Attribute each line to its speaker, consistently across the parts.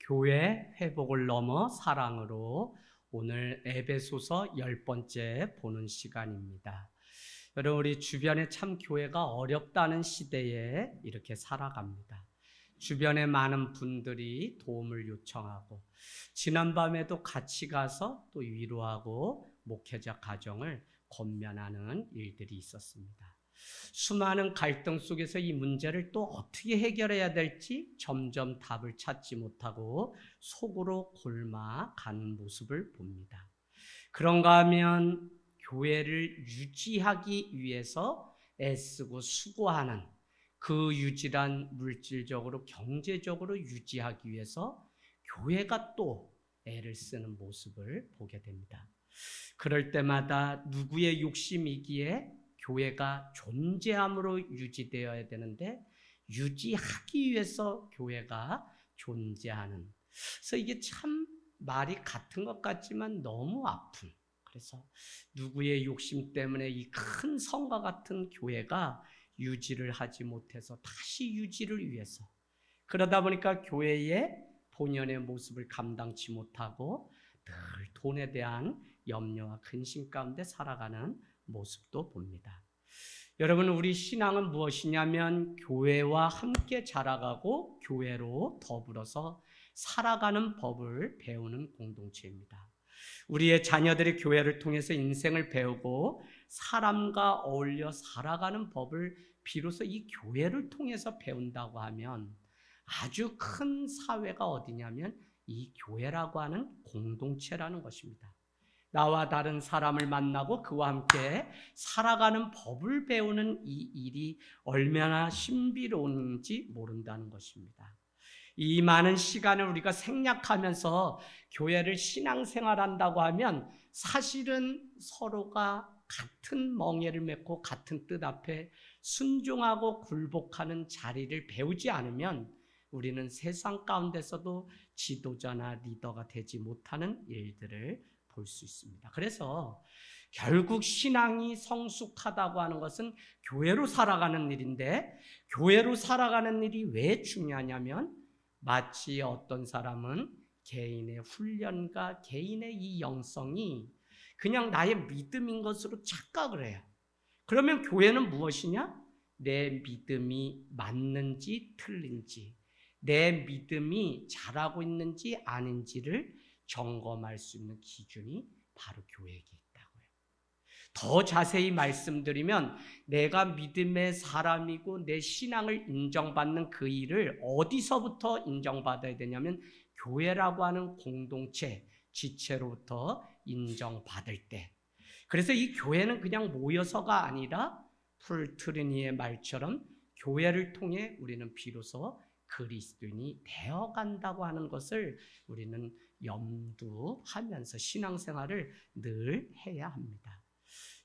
Speaker 1: 교회 회복을 넘어 사랑으로 오늘 에베소서 10번째 보는 시간입니다. 여러분, 우리 주변에 참 교회가 어렵다는 시대에 이렇게 살아갑니다. 주변에 많은 분들이 도움을 요청하고 지난밤에도 같이 가서 또 위로하고 목회자 가정을 권면하는 일들이 있었습니다. 수많은 갈등 속에서 이 문제를 또 어떻게 해결해야 될지 점점 답을 찾지 못하고 속으로 골마가는 모습을 봅니다. 그런가 하면 교회를 유지하기 위해서 애쓰고 수고하는 그 유지란 물질적으로 경제적으로 유지하기 위해서 교회가 또 애를 쓰는 모습을 보게 됩니다. 그럴 때마다 누구의 욕심이기에 교회가 존재함으로 유지되어야 되는데 유지하기 위해서 교회가 존재하는, 그래서 이게 참 말이 같은 것 같지만 너무 아픈, 그래서 누구의 욕심 때문에 이 큰 성과 같은 교회가 유지를 하지 못해서 다시 유지를 위해서, 그러다 보니까 교회의 본연의 모습을 감당치 못하고 늘 돈에 대한 염려와 근심 가운데 살아가는 모습도 봅니다. 여러분, 우리 신앙은 무엇이냐면 교회와 함께 자라가고 교회로 더불어서 살아가는 법을 배우는 공동체입니다. 우리의 자녀들이 교회를 통해서 인생을 배우고 사람과 어울려 살아가는 법을 비로소 이 교회를 통해서 배운다고 하면 아주 큰 사회가 어디냐면 이 교회라고 하는 공동체라는 것입니다. 나와 다른 사람을 만나고 그와 함께 살아가는 법을 배우는 이 일이 얼마나 신비로운지 모른다는 것입니다. 이 많은 시간을 우리가 생략하면서 교회를 신앙생활한다고 하면 사실은 서로가 같은 멍에를 맺고 같은 뜻 앞에 순종하고 굴복하는 자리를 배우지 않으면 우리는 세상 가운데서도 지도자나 리더가 되지 못하는 일들을 볼 수 있습니다. 그래서 결국 신앙이 성숙하다고 하는 것은 교회로 살아가는 일인데, 교회로 살아가는 일이 왜 중요하냐면 마치 어떤 사람은 개인의 훈련과 개인의 이 영성이 그냥 나의 믿음인 것으로 착각을 해요. 그러면 교회는 무엇이냐? 내 믿음이 맞는지 틀린지, 내 믿음이 잘하고 있는지 아닌지를 점검할 수 있는 기준이 바로 교회에 있다고요. 더 자세히 말씀드리면 내가 믿음의 사람이고 내 신앙을 인정받는 그 일을 어디서부터 인정받아야 되냐면 교회라고 하는 공동체, 지체로부터 인정받을 때. 그래서 이 교회는 그냥 모여서가 아니라 풀트리니의 말처럼 교회를 통해 우리는 비로소 그리스도인이 되어간다고 하는 것을 우리는 염두하면서 신앙생활을 늘 해야 합니다.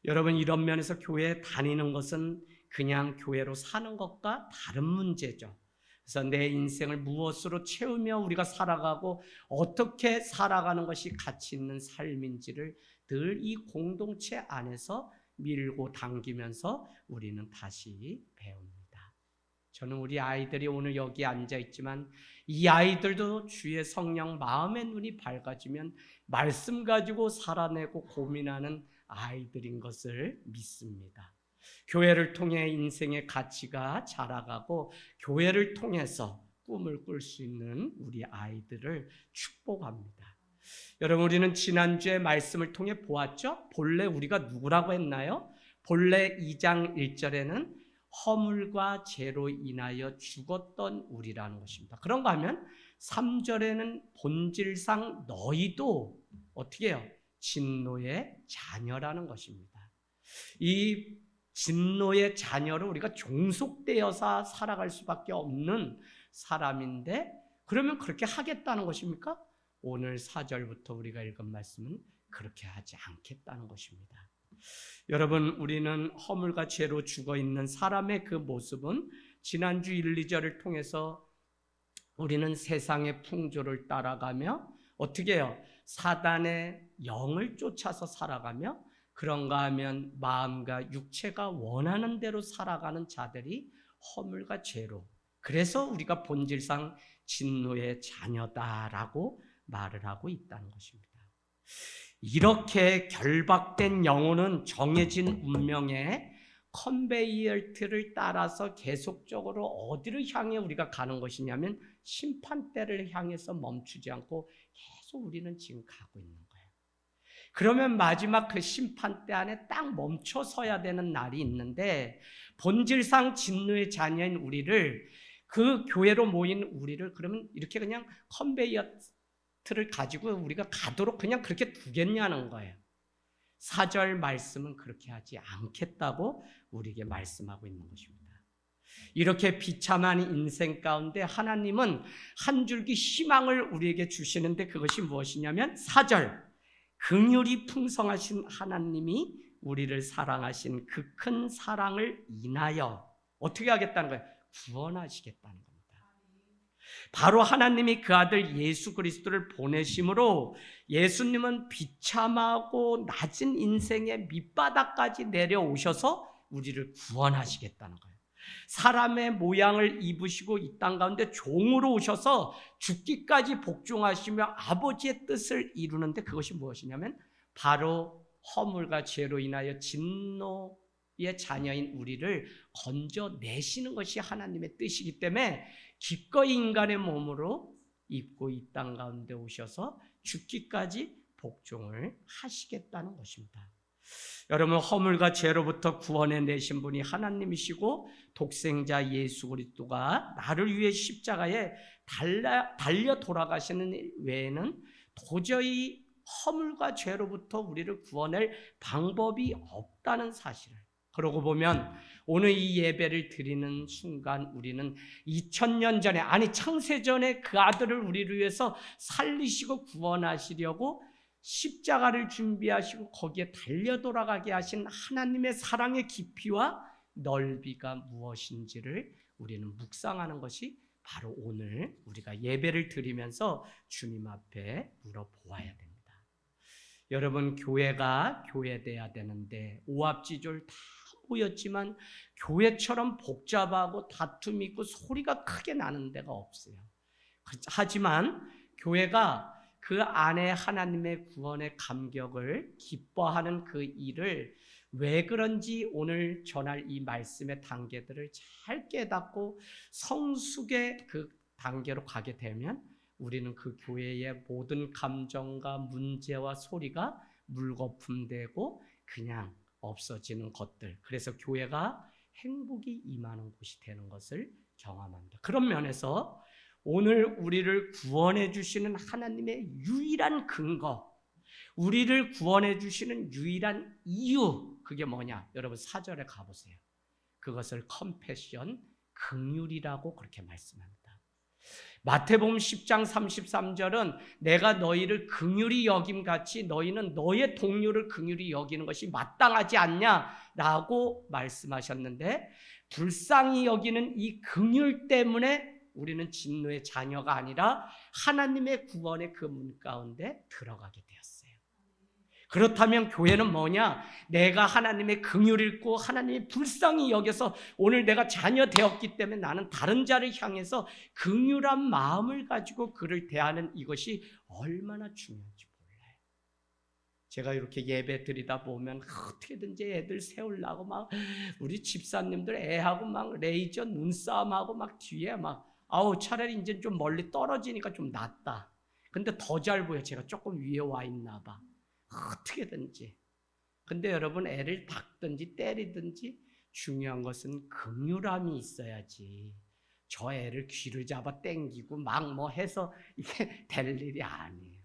Speaker 1: 여러분, 이런 면에서 교회에 다니는 것은 그냥 교회로 사는 것과 다른 문제죠. 그래서 내 인생을 무엇으로 채우며 우리가 살아가고 어떻게 살아가는 것이 가치 있는 삶인지를 늘 이 공동체 안에서 밀고 당기면서 우리는 다시 배웁니다. 저는 우리 아이들이 오늘 여기 앉아 있지만 이 아이들도 주의 성령 마음의 눈이 밝아지면 말씀 가지고 살아내고 고민하는 아이들인 것을 믿습니다. 교회를 통해 인생의 가치가 자라가고 교회를 통해서 꿈을 꿀 수 있는 우리 아이들을 축복합니다. 여러분, 우리는 지난주에 말씀을 통해 보았죠? 본래 우리가 누구라고 했나요? 본래 2장 1절에는 허물과 죄로 인하여 죽었던 우리라는 것입니다. 그런가 하면 3절에는 본질상 너희도 어떻게 해요? 진노의 자녀라는 것입니다. 이 진노의 자녀로 우리가 종속되어서 살아갈 수밖에 없는 사람인데, 그러면 그렇게 하겠다는 것입니까? 오늘 4절부터 우리가 읽은 말씀은 그렇게 하지 않겠다는 것입니다. 여러분, 우리는 허물과 죄로 죽어있는 사람의 그 모습은 지난주 1, 2절을 통해서 우리는 세상의 풍조를 따라가며 어떻게 해요? 사단의 영을 쫓아서 살아가며 그런가 하면 마음과 육체가 원하는 대로 살아가는 자들이 허물과 죄로 그래서 우리가 본질상 진노의 자녀다라고 말을 하고 있다는 것입니다. 이렇게 결박된 영혼은 정해진 운명의 컨베이어트를 따라서 계속적으로 어디를 향해 우리가 가는 것이냐면 심판대를 향해서 멈추지 않고 계속 우리는 지금 가고 있는 거예요. 그러면 마지막 그 심판대 안에 딱 멈춰 서야 되는 날이 있는데, 본질상 진노의 자녀인 우리를, 그 교회로 모인 우리를 그러면 이렇게 그냥 컨베이어트를 가지고 우리가 가도록 그냥 그렇게 두겠냐는 거예요. 4절 말씀은 그렇게 하지 않겠다고 우리에게 말씀하고 있는 것입니다. 이렇게 비참한 인생 가운데 하나님은 한 줄기 희망을 우리에게 주시는데, 그것이 무엇이냐면 4절, 긍휼이 풍성하신 하나님이 우리를 사랑하신 그 큰 사랑을 인하여 어떻게 하겠다는 거예요? 구원하시겠다는 겁니다. 바로 하나님이 그 아들 예수 그리스도를 보내심으로 예수님은 비참하고 낮은 인생의 밑바닥까지 내려오셔서 우리를 구원하시겠다는 거예요. 사람의 모양을 입으시고 이 땅 가운데 종으로 오셔서 죽기까지 복종하시며 아버지의 뜻을 이루는데, 그것이 무엇이냐면 바로 허물과 죄로 인하여 진노의 자녀인 우리를 건져내시는 것이 하나님의 뜻이기 때문에 기꺼이 인간의 몸으로 입고 이 땅 가운데 오셔서 죽기까지 복종을 하시겠다는 것입니다. 여러분, 허물과 죄로부터 구원해 내신 분이 하나님이시고 독생자 예수 그리스도가 나를 위해 십자가에 달려 돌아가시는 외에는 도저히 허물과 죄로부터 우리를 구원할 방법이 없다는 사실을, 그러고 보면 오늘 이 예배를 드리는 순간 우리는 2000년 전에, 아니 창세전에 그 아들을 우리를 위해서 살리시고 구원하시려고 십자가를 준비하시고 거기에 달려 돌아가게 하신 하나님의 사랑의 깊이와 넓이가 무엇인지를 우리는 묵상하는 것이 바로 오늘 우리가 예배를 드리면서 주님 앞에 물어보아야 됩니다. 여러분, 교회가 교회돼야 되는데 오합지졸 다 모였지만 교회처럼 복잡하고 다툼이 있고 소리가 크게 나는 데가 없어요. 하지만 교회가 그 안에 하나님의 구원의 감격을 기뻐하는 그 일을, 왜 그런지 오늘 전할 이 말씀의 단계들을 잘 깨닫고 성숙의 그 단계로 가게 되면 우리는 그 교회의 모든 감정과 문제와 소리가 물거품되고 그냥 없어지는 것들, 그래서 교회가 행복이 임하는 곳이 되는 것을 경험합니다. 그런 면에서 오늘 우리를 구원해 주시는 하나님의 유일한 근거, 우리를 구원해 주시는 유일한 이유, 그게 뭐냐? 여러분 4절에 가보세요. 그것을 컴패션, 긍휼이라고 그렇게 말씀합니다. 마태복음 10장 33절은 내가 너희를 긍휼히 여김같이 너희는 너의 동료를 긍휼히 여기는 것이 마땅하지 않냐라고 말씀하셨는데, 불쌍히 여기는 이 긍휼 때문에 우리는 진노의 자녀가 아니라 하나님의 구원의 그 문 가운데 들어가게 되었어요. 그렇다면 교회는 뭐냐? 내가 하나님의 긍휼을 읽고 하나님이 불쌍히 여겨서 오늘 내가 자녀 되었기 때문에 나는 다른 자를 향해서 긍휼한 마음을 가지고 그를 대하는 이것이 얼마나 중요한지 몰라요. 제가 이렇게 예배 드리다 보면 어떻게든지 애들 세우려고 막 우리 집사님들 애하고 막 레이저 눈싸움하고 막 뒤에 막 차라리 이제 좀 멀리 떨어지니까 좀 낫다. 근데 더 잘 보여. 제가 조금 위에 와 있나 봐. 어떻게든지. 근데 여러분, 애를 박든지 때리든지 중요한 것은 긍휼함이 있어야지. 저 애를 귀를 잡아 당기고 막 뭐 해서 이게 될 일이 아니에요.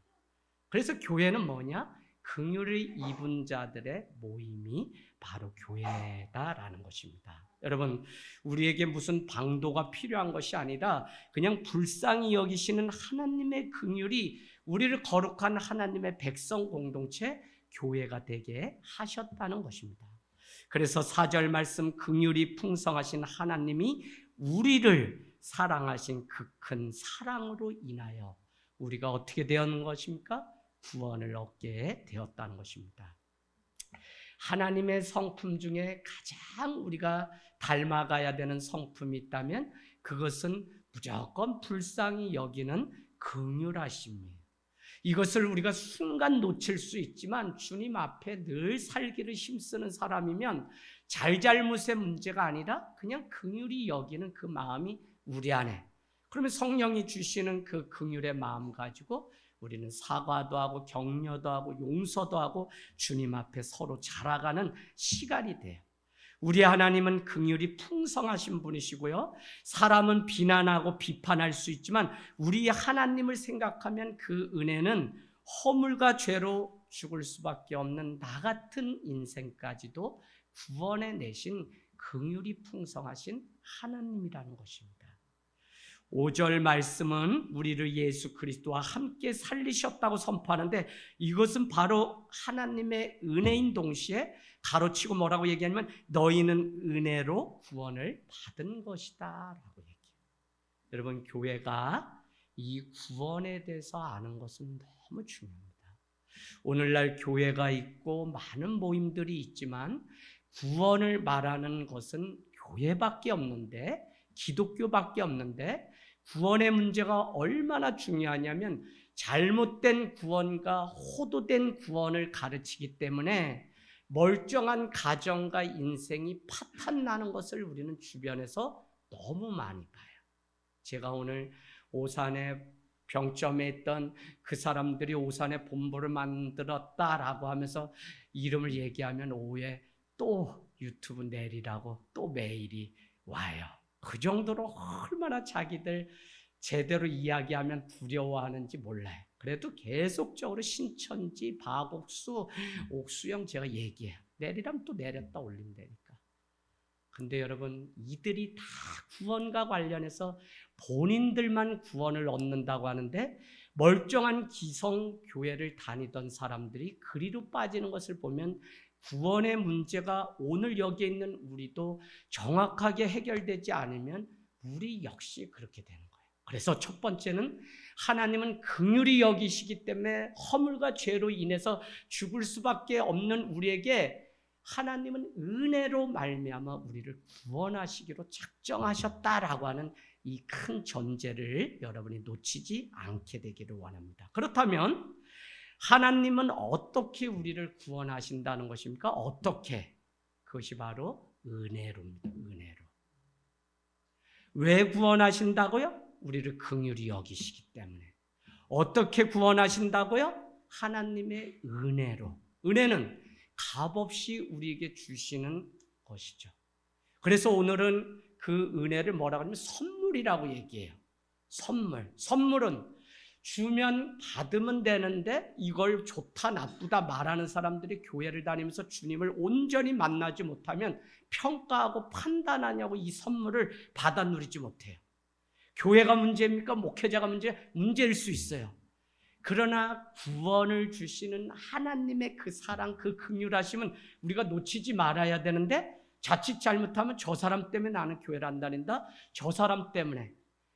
Speaker 1: 그래서 교회는 뭐냐? 긍휼을 입은 자들의 모임이 바로 교회다라는 것입니다. 여러분, 우리에게 무슨 방도가 필요한 것이 아니라 그냥 불쌍히 여기시는 하나님의 긍휼이 우리를 거룩한 하나님의 백성 공동체 교회가 되게 하셨다는 것입니다. 그래서 4절 말씀, 긍휼이 풍성하신 하나님이 우리를 사랑하신 그 큰 사랑으로 인하여 우리가 어떻게 되었는 것입니까? 구원을 얻게 되었다는 것입니다. 하나님의 성품 중에 가장 우리가 닮아가야 되는 성품이 있다면 그것은 무조건 불쌍히 여기는 긍휼하심이에요. 이것을 우리가 순간 놓칠 수 있지만 주님 앞에 늘 살기를 힘쓰는 사람이면 잘잘못의 문제가 아니라 그냥 긍휼히 여기는 그 마음이 우리 안에, 그러면 성령이 주시는 그 긍휼의 마음 가지고 우리는 사과도 하고 격려도 하고 용서도 하고 주님 앞에 서로 자라가는 시간이 돼요. 우리 하나님은 긍휼이 풍성하신 분이시고요. 사람은 비난하고 비판할 수 있지만 우리 하나님을 생각하면 그 은혜는 허물과 죄로 죽을 수밖에 없는 나 같은 인생까지도 구원해 내신 긍휼이 풍성하신 하나님이라는 것입니다. 5절 말씀은 우리를 예수 그리스도와 함께 살리셨다고 선포하는데 이것은 바로 하나님의 은혜인 동시에 가로치고 뭐라고 얘기하냐면 너희는 은혜로 구원을 받은 것이다 라고 얘기해요. 여러분, 교회가 이 구원에 대해서 아는 것은 너무 중요합니다. 오늘날 교회가 있고 많은 모임들이 있지만 구원을 말하는 것은 교회밖에 없는데, 기독교밖에 없는데, 구원의 문제가 얼마나 중요하냐면 잘못된 구원과 호도된 구원을 가르치기 때문에 멀쩡한 가정과 인생이 파탄나는 것을 우리는 주변에서 너무 많이 봐요. 제가 오늘 오산에 병점에 있던 그 사람들이 오산에 본부를 만들었다라고 하면서 이름을 얘기하면 오후에 또 유튜브 내리라고 또 메일이 와요. 그 정도로 얼마나 자기들 제대로 이야기하면 두려워하는지 몰라요. 그래도 계속적으로 신천지, 바곡수, 옥수영 제가 얘기해요. 내리라면 또 내렸다 올린다니까. 근데 여러분, 이들이 다 구원과 관련해서 본인들만 구원을 얻는다고 하는데 멀쩡한 기성교회를 다니던 사람들이 그리로 빠지는 것을 보면 구원의 문제가 오늘 여기에 있는 우리도 정확하게 해결되지 않으면 우리 역시 그렇게 되는 거예요. 그래서 첫 번째는 하나님은 긍휼히 여기시기 때문에 허물과 죄로 인해서 죽을 수밖에 없는 우리에게 하나님은 은혜로 말미암아 우리를 구원하시기로 작정하셨다라고 하는 이 큰 전제를 여러분이 놓치지 않게 되기를 원합니다. 그렇다면 하나님은 어떻게 우리를 구원하신다는 것입니까? 어떻게? 그것이 바로 은혜로입니다. 은혜로. 왜 구원하신다고요? 우리를 긍휼히 여기시기 때문에. 어떻게 구원하신다고요? 하나님의 은혜로. 은혜는 값없이 우리에게 주시는 것이죠. 그래서 오늘은 그 은혜를 뭐라고 하냐면 선물이라고 얘기해요. 선물. 선물은 주면 받으면 되는데 이걸 좋다 나쁘다 말하는 사람들이 교회를 다니면서 주님을 온전히 만나지 못하면 평가하고 판단하냐고 이 선물을 받아 누리지 못해요. 교회가 문제입니까? 목회자가 문제일 수 있어요. 그러나 구원을 주시는 하나님의 그 사랑, 그 긍휼하심은 우리가 놓치지 말아야 되는데 자칫 잘못하면 저 사람 때문에 나는 교회를 안 다닌다? 저 사람 때문에.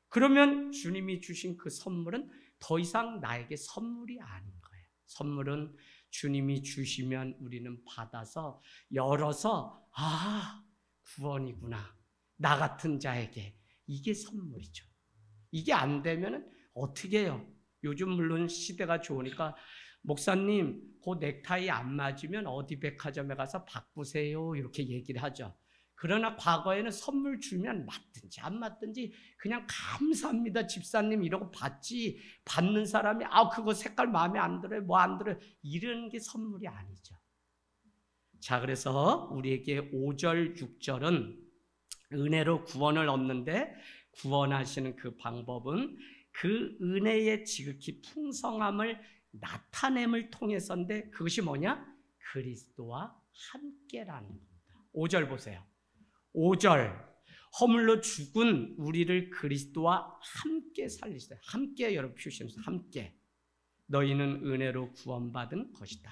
Speaker 1: 그러면 주님이 주신 그 선물은 더 이상 나에게 선물이 아닌 거예요. 선물은 주님이 주시면 우리는 받아서 열어서 구원이구나. 나 같은 자에게. 이게 선물이죠. 이게 안 되면 어떻게 해요? 요즘 물론 시대가 좋으니까 목사님 그 넥타이 안 맞으면 어디 백화점에 가서 바꾸세요 이렇게 얘기를 하죠. 그러나 과거에는 선물 주면 맞든지 안 맞든지 그냥 감사합니다 집사님 이러고 받지, 받는 사람이 그거 색깔 마음에 안 들어요 뭐 안 들어요 이런 게 선물이 아니죠. 자, 그래서 우리에게 5절 6절은 은혜로 구원을 얻는데 구원하시는 그 방법은 그 은혜의 지극히 풍성함을 나타냄을 통해서인데 그것이 뭐냐? 그리스도와 함께라는 겁니다. 5절 보세요. 5절 허물로 죽은 우리를 그리스도와 함께 살리시다. 함께 여러분 표시하면서 함께 너희는 은혜로 구원받은 것이다.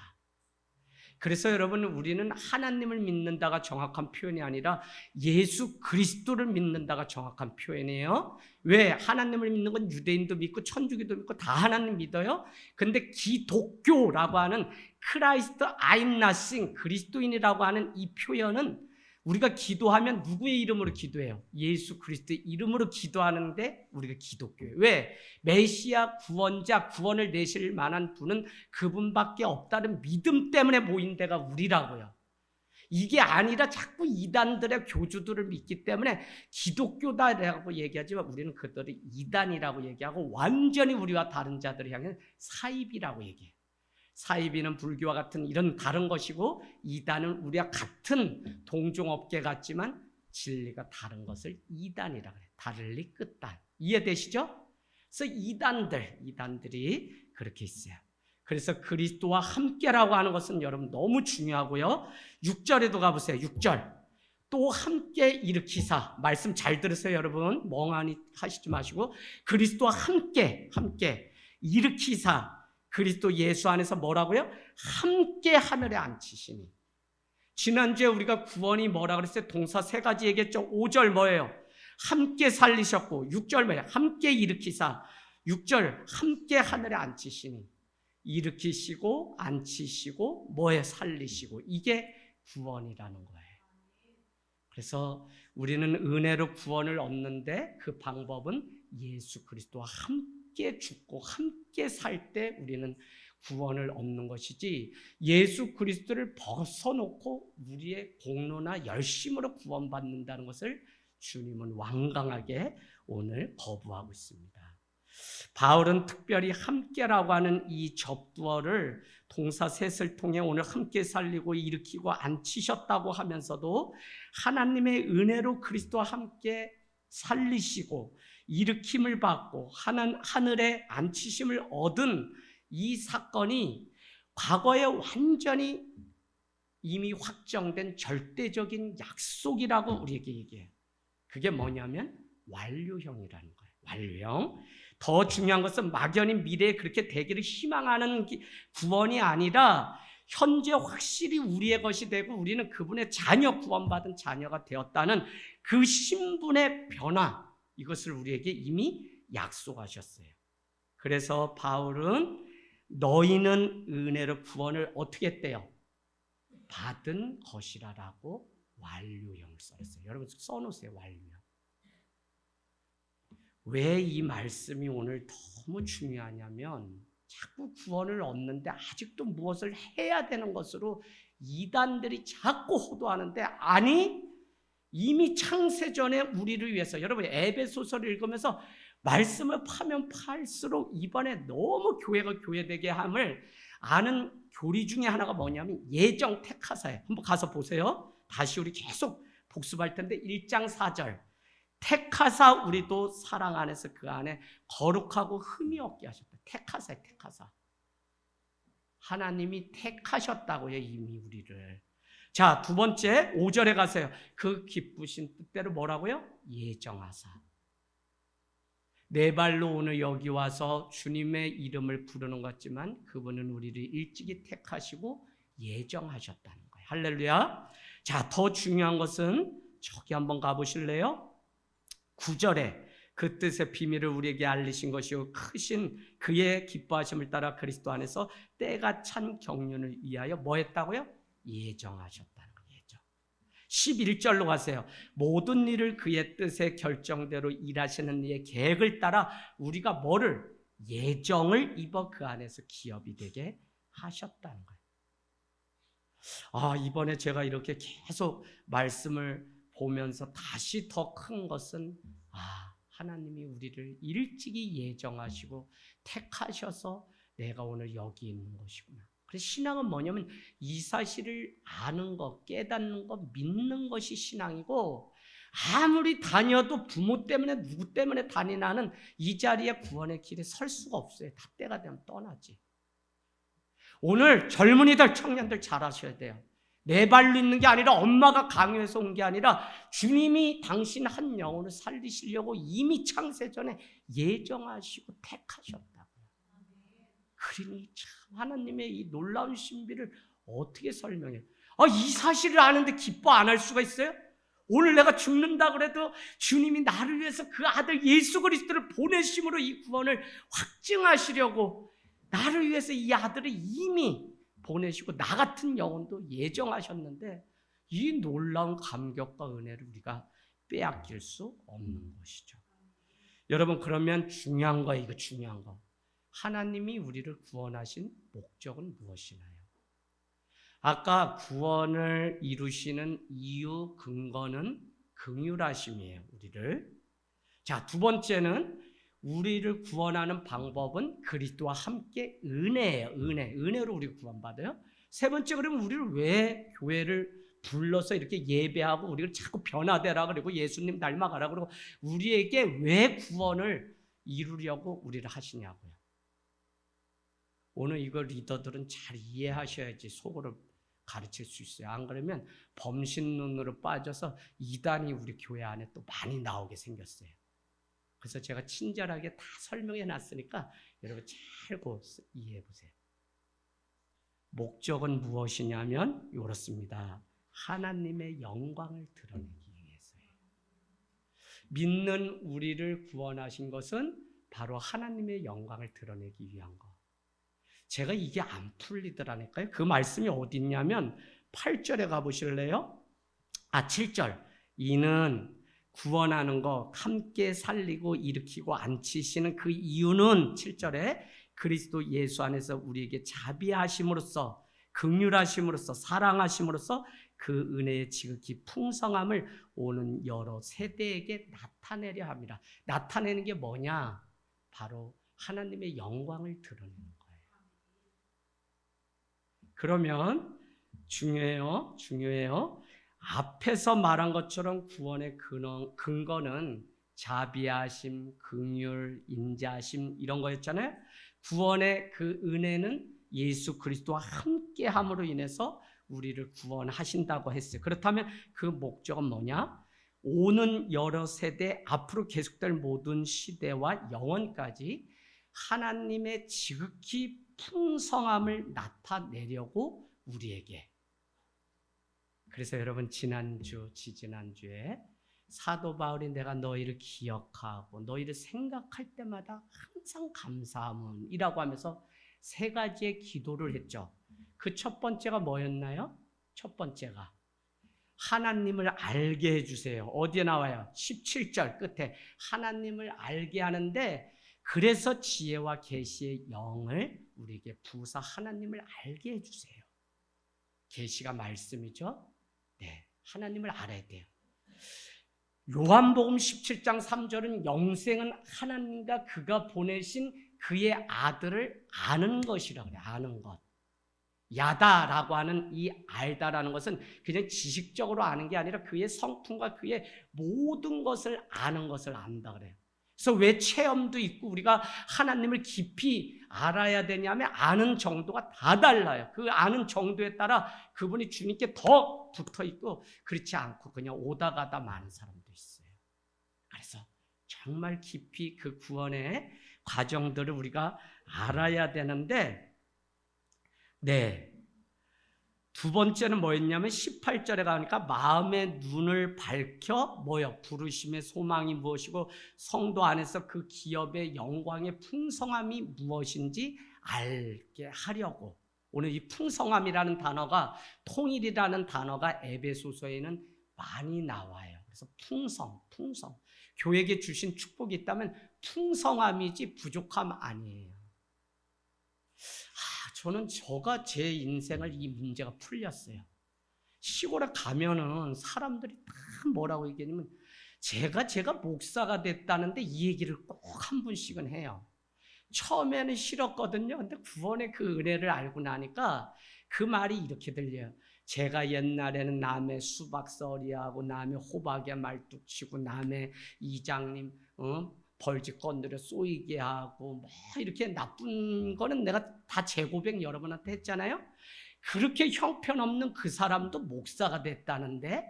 Speaker 1: 그래서 여러분, 우리는 하나님을 믿는다가 정확한 표현이 아니라 예수 그리스도를 믿는다가 정확한 표현이에요. 왜? 하나님을 믿는 건 유대인도 믿고 천주교도 믿고 다 하나님 믿어요. 근데 기독교라고 하는 크라이스트 아임 나싱, 그리스도인이라고 하는 이 표현은 우리가 기도하면 누구의 이름으로 기도해요? 예수 그리스도의 이름으로 기도하는데 우리가 기독교예요. 왜? 메시아 구원자, 구원을 내실 만한 분은 그분밖에 없다는 믿음 때문에 모인 데가 우리라고요. 이게 아니라 자꾸 이단들의 교주들을 믿기 때문에 기독교다라고 얘기하지만 우리는 그들을 이단이라고 얘기하고 완전히 우리와 다른 자들을 향해 사이비라고 얘기해요. 사이비는 불교와 같은 이런 다른 것이고, 이단은 우리와 같은 동종업계 같지만 진리가 다른 것을 이단이라고 해요. 다를리 끝단. 이해되시죠? 그래서 이단들이 그렇게 있어요. 그래서 그리스도와 함께라고 하는 것은 여러분 너무 중요하고요. 6절에도 가보세요. 6절. 또 함께 일으키사. 말씀 잘 들으세요, 여러분. 멍하니 하시지 마시고. 그리스도와 함께 일으키사. 그리스도 예수 안에서 뭐라고요? 함께 하늘에 앉히시니. 지난주에 우리가 구원이 뭐라 그랬어요? 동사 세 가지 얘기했죠. 5절 뭐예요? 함께 살리셨고, 6절 뭐예요? 함께 일으키사. 6절 함께 하늘에 앉히시니. 일으키시고 앉히시고 뭐에 살리시고, 이게 구원이라는 거예요. 그래서 우리는 은혜로 구원을 얻는데 그 방법은 예수 그리스도와 함께 죽고 함께 살 때 우리는 구원을 얻는 것이지, 예수 그리스도를 벗어놓고 우리의 공로나 열심으로 구원받는다는 것을 주님은 완강하게 오늘 거부하고 있습니다. 바울은 특별히 함께라고 하는 이 접두어를 동사 셋을 통해 오늘 함께 살리고 일으키고 앉히셨다고 하면서도 하나님의 은혜로 그리스도와 함께 살리시고 일으킴을 받고 하늘에 앉히심을 얻은 이 사건이 과거에 완전히 이미 확정된 절대적인 약속이라고 우리에게 얘기해요. 그게 뭐냐면 완료형이라는 거예요. 완료형. 더 중요한 것은 막연히 미래에 그렇게 되기를 희망하는 구원이 아니라 현재 확실히 우리의 것이 되고 우리는 그분의 자녀, 구원받은 자녀가 되었다는 그 신분의 변화, 이것을 우리에게 이미 약속하셨어요. 그래서 바울은 너희는 은혜로 구원을 어떻게 했대요? 받은 것이라라고 완료형을 써놨어요. 여러분 써놓으세요. 완료형. 왜 이 말씀이 오늘 너무 중요하냐면, 자꾸 구원을 얻는데 아직도 무엇을 해야 되는 것으로 이단들이 자꾸 호도하는데, 아니 이미 창세전에 우리를 위해서, 여러분 에베소서를 읽으면서 말씀을 파면 팔수록 이번에 너무 교회가 교회되게 함을 아는 교리 중에 하나가 뭐냐면 예정 택하사예요. 한번 가서 보세요. 다시 우리 계속 복습할 텐데 1장 4절. 택하사 우리도 사랑 안에서 그 안에 거룩하고 흠이 없게 하셨다. 택하사예요. 택하사. 하나님이 택하셨다고요. 이미 우리를. 자, 두 번째 5절에 가세요. 그 기쁘신 뜻대로 뭐라고요? 예정하사. 네 발로 오늘 여기 와서 주님의 이름을 부르는 것 같지만 그분은 우리를 일찍이 택하시고 예정하셨다는 거예요. 할렐루야. 자, 더 중요한 것은 저기 한번 가보실래요? 9절에 그 뜻의 비밀을 우리에게 알리신 것이요 크신 그의 기뻐하심을 따라 그리스도 안에서 때가 찬 경륜을 위하여 뭐 했다고요? 예정하셨다는 거예요. 예정. 11절로 가세요. 모든 일을 그의 뜻의 결정대로 일하시는 이의 계획을 따라 우리가 뭐를? 예정을 입어 그 안에서 기업이 되게 하셨다는 거예요. 이번에 제가 이렇게 계속 말씀을 보면서 다시 더 큰 것은 하나님이 우리를 일찍이 예정하시고 택하셔서 내가 오늘 여기 있는 것이구나. 그래서 신앙은 뭐냐면 이 사실을 아는 것, 깨닫는 것, 믿는 것이 신앙이고, 아무리 다녀도 부모 때문에 누구 때문에 다니나는 이 자리에 구원의 길에 설 수가 없어요. 다 때가 되면 떠나지. 오늘 젊은이들, 청년들 잘하셔야 돼요. 내 발로 있는 게 아니라 엄마가 강요해서 온 게 아니라 주님이 당신 한 영혼을 살리시려고 이미 창세전에 예정하시고 택하셨다고요. 그러니 참 하나님의 이 놀라운 신비를 어떻게 설명해? 이 사실을 아는데 기뻐 안 할 수가 있어요? 오늘 내가 죽는다 그래도 주님이 나를 위해서 그 아들 예수 그리스도를 보내심으로 이 구원을 확증하시려고 나를 위해서 이 아들을 이미 보내시고 나 같은 영혼도 예정하셨는데 이 놀라운 감격과 은혜를 우리가 빼앗길 수 없는 것이죠. 여러분, 그러면 중요한 거, 이거 중요한 거. 하나님이 우리를 구원하신 목적은 무엇이나요? 아까 구원을 이루시는 이유, 근거는 긍휼하심이에요, 우리를. 자, 두 번째는 우리를 구원하는 방법은 그리스도와 함께 은혜예요. 은혜로 우리 구원받아요. 세 번째, 그러면 우리를 왜 교회를 불러서 이렇게 예배하고 우리를 자꾸 변화되라 그러고 예수님 닮아가라 그러고 우리에게 왜 구원을 이루려고 우리를 하시냐고요. 오늘 이걸 리더들은 잘 이해하셔야지 속으로 가르칠 수 있어요. 안 그러면 범신론으로 빠져서 이단이 우리 교회 안에 또 많이 나오게 생겼어요. 그래서 제가 친절하게 다 설명해 놨으니까 여러분 잘 이해해 보세요. 목적은 무엇이냐면 이렇습니다. 하나님의 영광을 드러내기 위해서예요. 믿는 우리를 구원하신 것은 바로 하나님의 영광을 드러내기 위한 것. 제가 이게 안 풀리더라니까요. 그 말씀이 어디 있냐면 8절에 가보실래요? 7절. 이는 구원하는 거 함께 살리고 일으키고 앉히시는 그 이유는 7절에 그리스도 예수 안에서 우리에게 자비하심으로써 긍휼하심으로써 사랑하심으로써 그 은혜의 지극히 풍성함을 오는 여러 세대에게 나타내려 합니다. 나타내는 게 뭐냐? 바로 하나님의 영광을 드러내는 거예요. 그러면 중요해요. 앞에서 말한 것처럼 구원의 근거는 자비하심, 긍휼, 인자하심 이런 거였잖아요. 구원의 그 은혜는 예수 그리스도와 함께함으로 인해서 우리를 구원하신다고 했어요. 그렇다면 그 목적은 뭐냐? 오는 여러 세대, 앞으로 계속될 모든 시대와 영원까지 하나님의 지극히 풍성함을 나타내려고 우리에게. 그래서 여러분 지지난주에 사도 바울이 내가 너희를 기억하고 너희를 생각할 때마다 항상 감사함이라고 하면서 세 가지의 기도를 했죠. 그 첫 번째가 뭐였나요? 첫 번째가 하나님을 알게 해주세요. 어디에 나와요? 17절 끝에 하나님을 알게 하는데 그래서 지혜와 계시의 영을 우리에게 부사 하나님을 알게 해주세요. 계시가 말씀이죠. 네, 하나님을 알아야 돼요. 요한복음 17장 3절은 영생은 하나님과 그가 보내신 그의 아들을 아는 것이라고 해요. 아는 것. 야다라고 하는 이 알다라는 것은 그냥 지식적으로 아는 게 아니라 그의 성품과 그의 모든 것을 아는 것을 안다 그래요. 그래서 왜 체험도 있고 우리가 하나님을 깊이 알아야 되냐면 아는 정도가 다 달라요. 그 아는 정도에 따라 그분이 주님께 더 붙어 있고 그렇지 않고 그냥 오다 가다 많은 사람도 있어요. 그래서 정말 깊이 그 구원의 과정들을 우리가 알아야 되는데 네. 두 번째는 뭐였냐면 18절에 가니까 마음의 눈을 밝혀 부르심의 소망이 무엇이고 성도 안에서 그 기업의 영광의 풍성함이 무엇인지 알게 하려고. 오늘 이 풍성함이라는 단어가 통일이라는 단어가 에베소서에는 많이 나와요. 그래서 풍성. 교회에게 주신 축복이 있다면 풍성함이지 부족함 아니에요. 저는 제 인생을 이 문제가 풀렸어요. 시골에 가면은 사람들이 다 뭐라고 얘기하냐면 제가 목사가 됐다는데 이 얘기를 꼭 한 분씩은 해요. 처음에는 싫었거든요. 근데 구원의 그 은혜를 알고 나니까 그 말이 이렇게 들려요. 제가 옛날에는 남의 수박서리하고 남의 호박에 말뚝치고 남의 이장님 벌집 건드려 쏘이게 하고 뭐 이렇게 나쁜 거는 내가 다 재고백 여러분한테 했잖아요. 그렇게 형편없는 그 사람도 목사가 됐다는데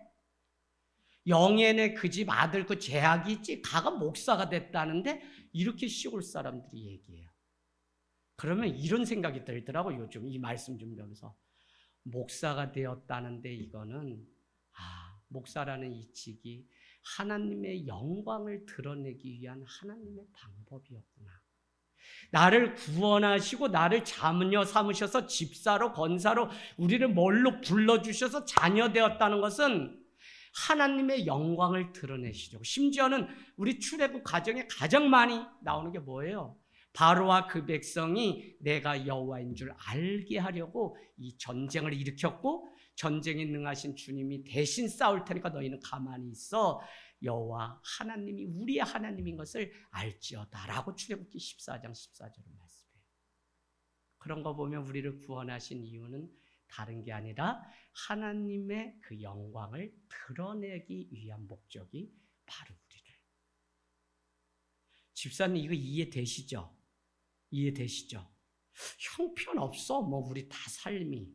Speaker 1: 영예네 그 집 아들 그 제약이 있지 가가 목사가 됐다는데 이렇게 시골 사람들이 얘기해요. 그러면 이런 생각이 들더라고요. 요즘 이 말씀 좀 보면서 목사가 되었다는데 이거는 목사라는 이 직이 하나님의 영광을 드러내기 위한 하나님의 방법이었구나. 나를 구원하시고 나를 자녀 삼으셔서 집사로 권사로 우리를 뭘로 불러주셔서 자녀 되었다는 것은 하나님의 영광을 드러내시려고. 심지어는 우리 출애굽 과정에 가장 많이 나오는 게 뭐예요? 바로와 그 백성이 내가 여호와인 줄 알게 하려고 이 전쟁을 일으켰고, 전쟁에 능하신 주님이 대신 싸울 테니까 너희는 가만히 있어. 여호와 하나님이 우리의 하나님인 것을 알지어다라고 출애굽기 14장 14절을 말씀해요. 그런 거 보면 우리를 구원하신 이유는 다른 게 아니라 하나님의 그 영광을 드러내기 위한 목적이 바로 우리를. 집사님 이거 이해되시죠? 이해되시죠? 형편없어 우리 다 삶이.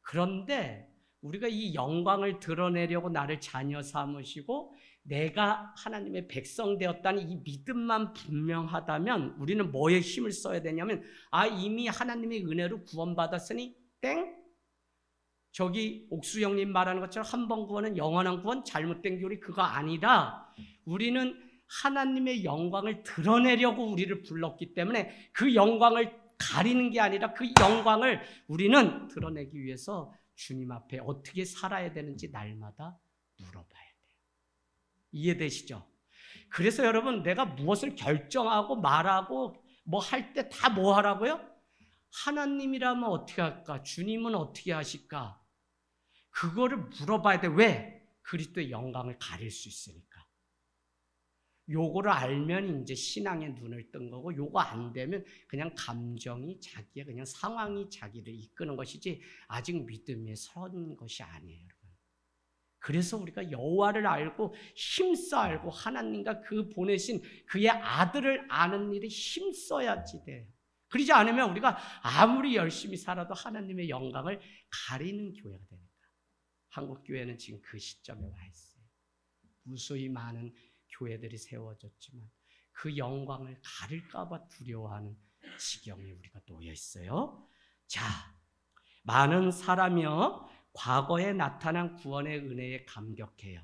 Speaker 1: 그런데 우리가 이 영광을 드러내려고 나를 자녀 삼으시고 내가 하나님의 백성 되었다는 이 믿음만 분명하다면 우리는 뭐에 힘을 써야 되냐면 이미 하나님의 은혜로 구원받았으니 땡. 저기 옥수 형님 말하는 것처럼 한 번 구원은 영원한 구원, 잘못된 교리 그거 아니라 우리는 하나님의 영광을 드러내려고 우리를 불렀기 때문에 그 영광을 가리는 게 아니라 그 영광을 우리는 드러내기 위해서 주님 앞에 어떻게 살아야 되는지 날마다 물어봐야 돼요. 이해되시죠? 그래서 여러분 내가 무엇을 결정하고 말하고 뭐 할 때 다 뭐 하라고요? 하나님이라면 어떻게 할까? 주님은 어떻게 하실까? 그거를 물어봐야 돼. 왜? 그리스도의 영광을 가릴 수 있으니까. 요거를 알면 이제 신앙의 눈을 뜬 거고, 요거 안 되면 그냥 감정이 자기의 그냥 상황이 자기를 이끄는 것이지 아직 믿음에 선 것이 아니에요, 여러분. 그래서 우리가 여호와를 알고 힘써 알고 하나님과 그 보내신 그의 아들을 아는 일에 힘써야지 돼요. 그러지 않으면 우리가 아무리 열심히 살아도 하나님의 영광을 가리는 교회가 되니까. 한국 교회는 지금 그 시점에 와 있어요. 무수히 많은 교회들이 세워졌지만 그 영광을 가릴까 봐 두려워하는 지경에 우리가 놓여 있어요. 자, 많은 사람이요 과거에 나타난 구원의 은혜에 감격해요.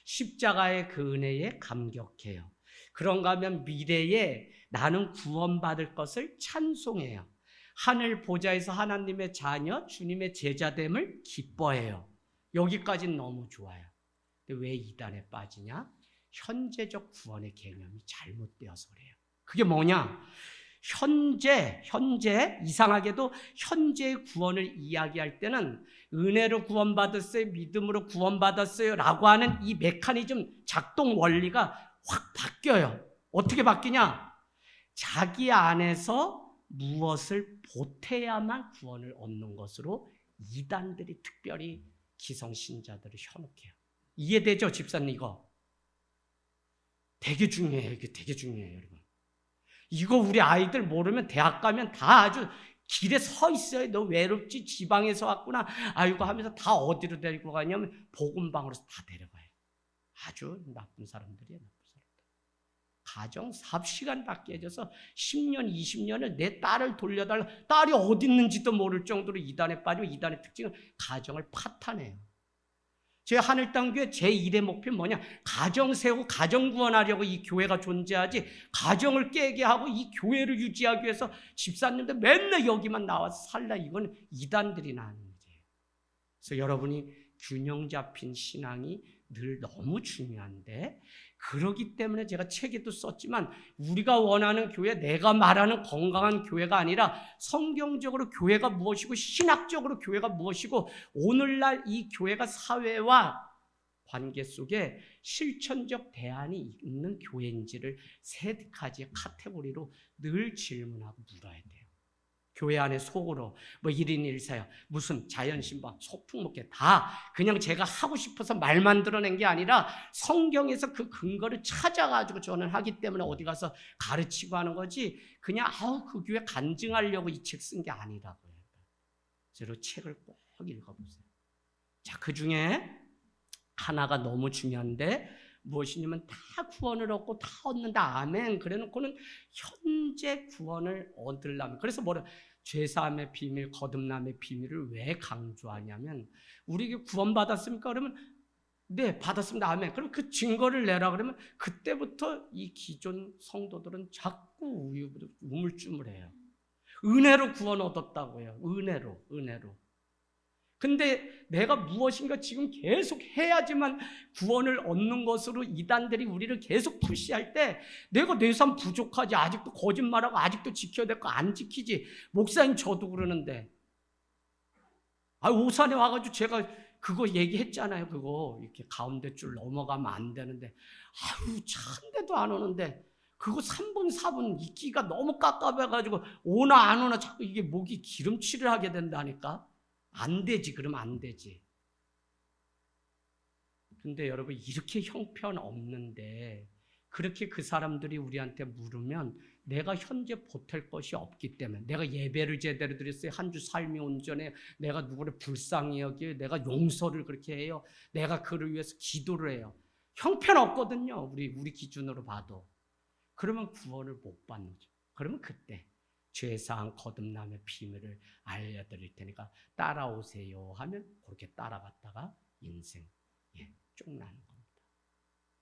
Speaker 1: 십자가의 그 은혜에 감격해요. 그런가 하면 미래에 나는 구원받을 것을 찬송해요. 하늘 보좌에서 하나님의 자녀, 주님의 제자됨을 기뻐해요. 여기까지는 너무 좋아요. 근데 왜 이단에 빠지냐? 현재적 구원의 개념이 잘못되어서 그래요. 그게 뭐냐? 현재 이상하게도 현재의 구원을 이야기할 때는 은혜로 구원받았어요, 믿음으로 구원받았어요 라고 하는 이 메커니즘 작동 원리가 확 바뀌어요. 어떻게 바뀌냐? 자기 안에서 무엇을 보태야만 구원을 얻는 것으로 이단들이 특별히 기성신자들을 현혹해요. 이해되죠, 집사님? 이거 되게 중요해요. 이게 되게 중요해요, 여러분. 이거 우리 아이들 모르면 대학 가면 다 아주 길에 서 있어요. 너 외롭지? 지방에서 왔구나. 아이고 하면서 다 어디로 데리고 가냐면 복음방으로 다 데려가요. 아주 나쁜 사람들이에요. 나쁜 사람들. 가정 사업시간 다 깨져서 10년, 20년을 내 딸을 돌려달라. 딸이 어디 있는지도 모를 정도로 이단에 빠지고 이단의 특징은 가정을 파탄해요. 제 하늘땅교회 제1의 목표는 뭐냐? 가정 세우고 가정 구원하려고 이 교회가 존재하지, 가정을 깨게 하고 이 교회를 유지하기 위해서 집사님들 맨날 여기만 나와서 살라. 이건 이단들이 나는 일이에요. 그래서 여러분이 균형 잡힌 신앙이 늘 너무 중요한데, 그러기 때문에 제가 책에도 썼지만 우리가 원하는 교회, 내가 말하는 건강한 교회가 아니라 성경적으로 교회가 무엇이고 신학적으로 교회가 무엇이고 오늘날 이 교회가 사회와 관계 속에 실천적 대안이 있는 교회인지를 세 가지의 카테고리로 늘 질문하고 물어야 돼요. 교회 안에 속으로 뭐 1인 1사요, 무슨 자연신방, 소풍목회 다 그냥 제가 하고 싶어서 말만 드러낸 게 아니라 성경에서 그 근거를 찾아가지고 저는 하기 때문에 어디 가서 가르치고 하는 거지, 그냥 그 교회 간증하려고 이 책 쓴 게 아니라고요. 그래서 책을 꼭 읽어보세요. 자, 그 중에 하나가 너무 중요한데 무엇이냐면 다 구원을 얻고 다 얻는다. 아멘. 그래놓고는 현재 구원을 얻으려면, 그래서 뭐래? 죄사함의 비밀, 거듭남의 비밀을 왜 강조하냐면 우리에게 구원받았습니까? 그러면 네, 받았습니다. 아멘. 그럼 그 증거를 내라 그러면 그때부터 이 기존 성도들은 자꾸 우물쭈물해요. 은혜로 구원 얻었다고요. 은혜로. 근데 내가 무엇인가 지금 계속 해야지만 구원을 얻는 것으로 이단들이 우리를 계속 푸시할 때 내가 내 삶 부족하지, 아직도 거짓말하고 아직도 지켜야 될 거 안 지키지. 목사님 저도 그러는데 오산에 와가지고 제가 그거 얘기했잖아요. 그거 이렇게 가운데 줄 넘어가면 안 되는데 차인데도 안 오는데 그거 3분 4분 있기가 너무 깝깝해가지고 오나 안 오나 자꾸 이게 목이 기름칠을 하게 된다니까. 안 되지. 그러면 안 되지. 근데 여러분 이렇게 형편없는데 그렇게 그 사람들이 우리한테 물으면 내가 현재 보탤 것이 없기 때문에 내가 예배를 제대로 드렸어요. 한 주 삶이 온전해. 내가 누구를 불쌍히 여겨요. 내가 용서를 그렇게 해요. 내가 그를 위해서 기도를 해요. 형편없거든요. 우리 기준으로 봐도. 그러면 구원을 못 받는 거죠. 그러면 그때 죄사함 거듭남의 비밀을 알려드릴 테니까 따라오세요 하면 그렇게 따라갔다가 인생 쫑나는 겁니다.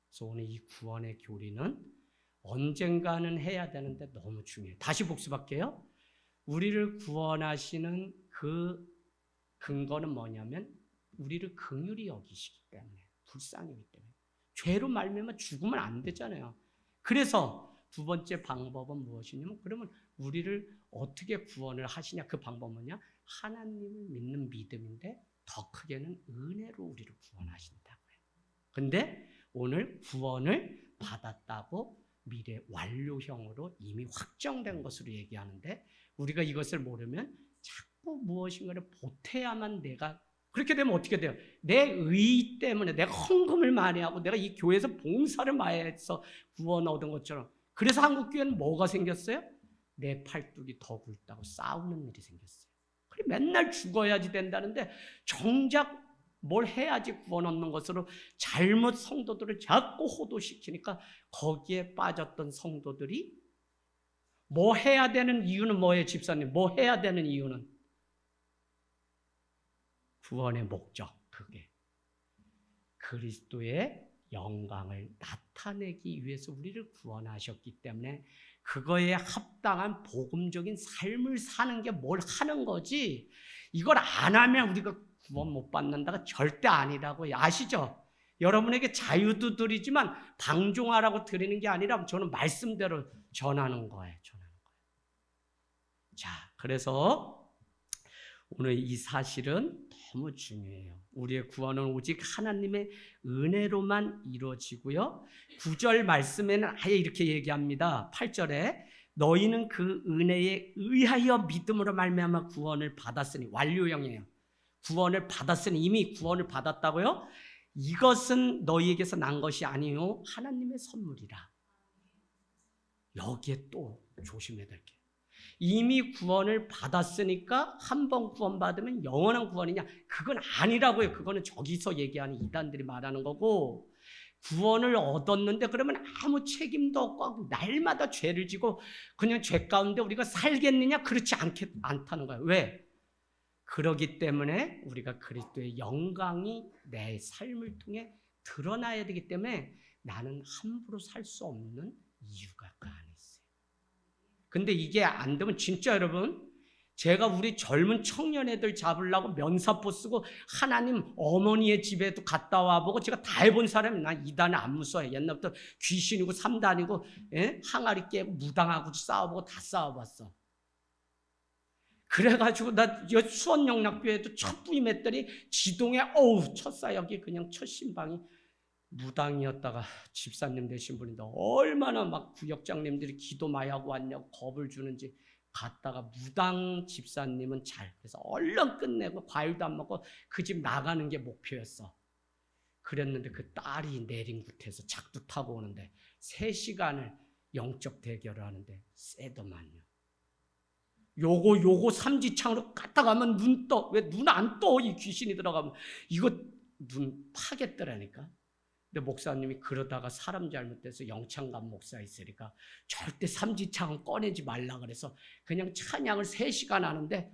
Speaker 1: 그래서 오늘 이 구원의 교리는 언젠가는 해야 되는데 너무 중요해요. 다시 복습할게요. 우리를 구원하시는 그 근거는 뭐냐면 우리를 긍휼히 여기시기 때문에, 불쌍히 여기기 때문에. 죄로 말미암아 죽으면 안 되잖아요. 그래서 두 번째 방법은 무엇이냐면 그러면 우리를 어떻게 구원을 하시냐. 그 방법은 뭐냐? 하나님을 믿는 믿음인데 더 크게는 은혜로 우리를 구원하신다고요. 근데 오늘 구원을 받았다고 미래 완료형으로 이미 확정된 것으로 얘기하는데 우리가 이것을 모르면 자꾸 무엇인가를 보태야만 내가, 그렇게 되면 어떻게 돼요? 내 의 때문에 내가 헌금을 많이 하고 내가 이 교회에서 봉사를 많이 해서 구원 얻은 것처럼, 그래서 한국교회는 뭐가 생겼어요? 내 팔뚝이 더 굵다고 싸우는 일이 생겼어요. 그래 맨날 죽어야지 된다는데 정작 뭘 해야지 구원 얻는 것으로 잘못 성도들을 자꾸 호도시키니까 거기에 빠졌던 성도들이 뭐 해야 되는 이유는 뭐예요, 집사님? 뭐 해야 되는 이유는? 구원의 목적, 그게 그리스도의 영광을 나타내기 위해서 우리를 구원하셨기 때문에 그거에 합당한 복음적인 삶을 사는 게 뭘 하는 거지, 이걸 안 하면 우리가 구원 못 받는다가 절대 아니라고요. 아시죠? 여러분에게 자유도 드리지만 방종하라고 드리는 게 아니라 저는 말씀대로 전하는 거예요. 자, 그래서 오늘 이 사실은 너무 중요해요. 우리의 구원은 오직 하나님의 은혜로만 이루어지고요. 9절 말씀에는 아예 이렇게 얘기합니다. 8절에 너희는 그 은혜에 의하여 믿음으로 말미암아 구원을 받았으니, 완료형이에요. 구원을 받았으니, 이미 구원을 받았다고요? 이것은 너희에게서 난 것이 아니요 하나님의 선물이라. 여기에 또 조심해야 될 게, 이미 구원을 받았으니까 한 번 구원받으면 영원한 구원이냐? 그건 아니라고요. 그거는 저기서 얘기하는 이단들이 말하는 거고, 구원을 얻었는데 그러면 아무 책임도 없고 날마다 죄를 지고 그냥 죄 가운데 우리가 살겠느냐? 그렇지 않다는 거예요. 왜? 그러기 때문에 우리가 그리스도의 영광이 내 삶을 통해 드러나야 되기 때문에 나는 함부로 살 수 없는 이유가 그 안에 있어요. 근데 이게 안 되면 진짜 여러분, 제가 우리 젊은 청년애들 잡으려고 면사포 쓰고 하나님 어머니의 집에도 갔다 와보고 제가 다 해본 사람이, 난 이단을 안 무서워해. 옛날부터 귀신이고 3단이고 항아리 깨고 무당하고 싸워보고 다 싸워봤어. 그래가지고 나 수원영락교회도 첫 부임했더니 지동에 첫 사역이 그냥 첫 신방이 무당이었다가 집사님 되신 분인데 얼마나 막 구역장님들이 기도 많이 하고 왔냐고 겁을 주는지 갔다가 무당 집사님은 잘, 그래서 얼른 끝내고 과일도 안 먹고 그 집 나가는 게 목표였어. 그랬는데 그 딸이 내린굿에서 작두 타고 오는데 3시간을 영적 대결을 하는데 세더만요. 요거 삼지창으로 갖다 가면 눈 떠. 왜 눈 안 떠? 이 귀신이 들어가면 이거 눈 파겠더라니까. 근데 목사님이 그러다가 사람 잘못돼서 영창관 목사 있으니까 절대 삼지창은 꺼내지 말라 그래서 그냥 찬양을 3시간 하는데